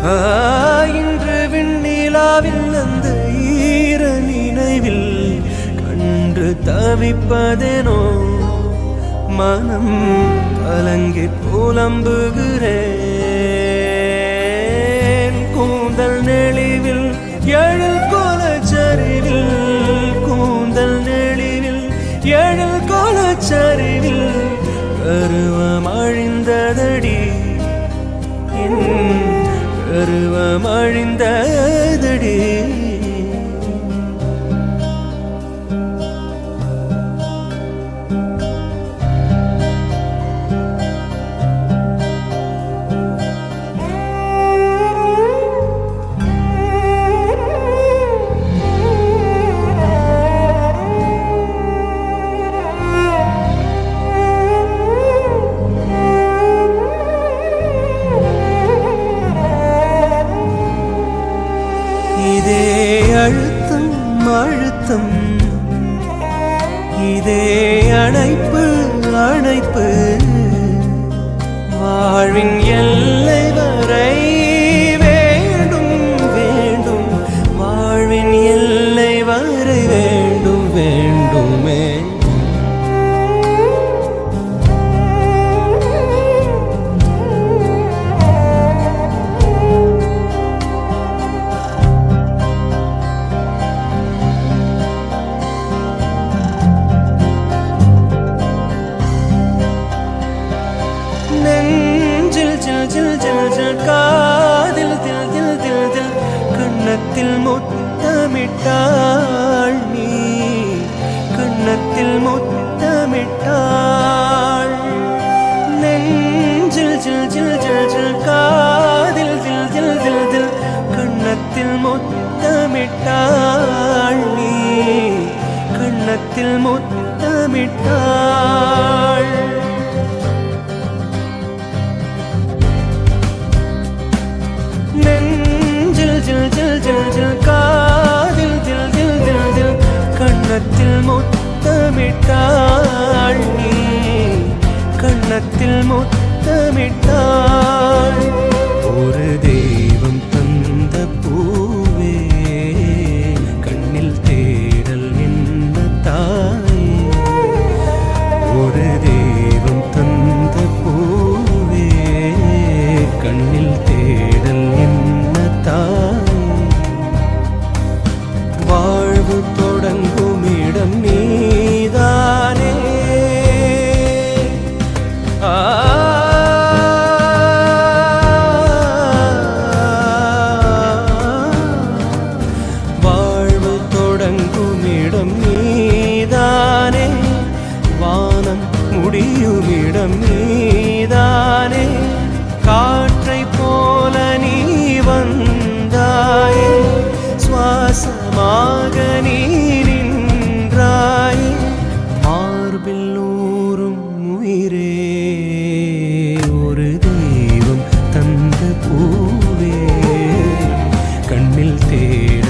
இன்று விண்ணிலாவில் அந்த ஈர நினைவில் கண்டு தவிப்பதேனோ மனம் கலங்கி புலம்புகிறேன். கூந்தல் நெளிவில் எழில் கோலச்சரிவில் கூந்தல் நெளிவில் எழில் கோலச்சரிவில் கருவம் அழிந்ததடி என் கருவம் அழிந்ததடி. இதே அழுத்தம் அழுத்தம் இதே அணைப்பு அணைப்பு வாழ்வின் எல்லை வரை வேண்டும் வேண்டும் வாழ்வின் எல்லை வரை வேண்டும் வேண்டுமே. நெஞ்சில் ஜில் ஜில் ஜில் ஜில் காதில் தில் தில் தில் தில் கண்ணத்தில் முத்தமிட்டாள் நீ கண்ணத்தில் முத்தமிட்டாள். நெஞ்சில் ஜில் ஜில் ஜில் ஜில் காதில் தில் தில் தில் தில் கண்ணத்தில் முத்தமிட்டாள் நீ கண்ணத்தில் முத்தமிட்டாள். நெஞ்சில் ஜில் ஜில் ஜில் ஜில் காதில் தில் தில் தில் தில் கண்ணத்தில் முத்தமிட்டாள் நீ கண்ணத்தில் முத்தமிட்டாள். ஒரு தெய்வம் தந்த பூவே கண்ணில் தேடல் என்ன தாயே. ஒரு தெய்வம் தந்த பூவே கண்ணில் தேடல் என்ன தாயே. வாழ்வு தொடங்கும் இடம் நீதானே. வாழ்வு தொடங்கும் இடம் நீதானே. வானம் முடியும் இடம் நீதானே. காற்றை போல நீ வந்தாயே சுவாசமாக நீ நின்றாயே. மார்பில் ஊறும் உயிரே ஒரு தெய்வம் தந்த பூவே கண்ணில் தேட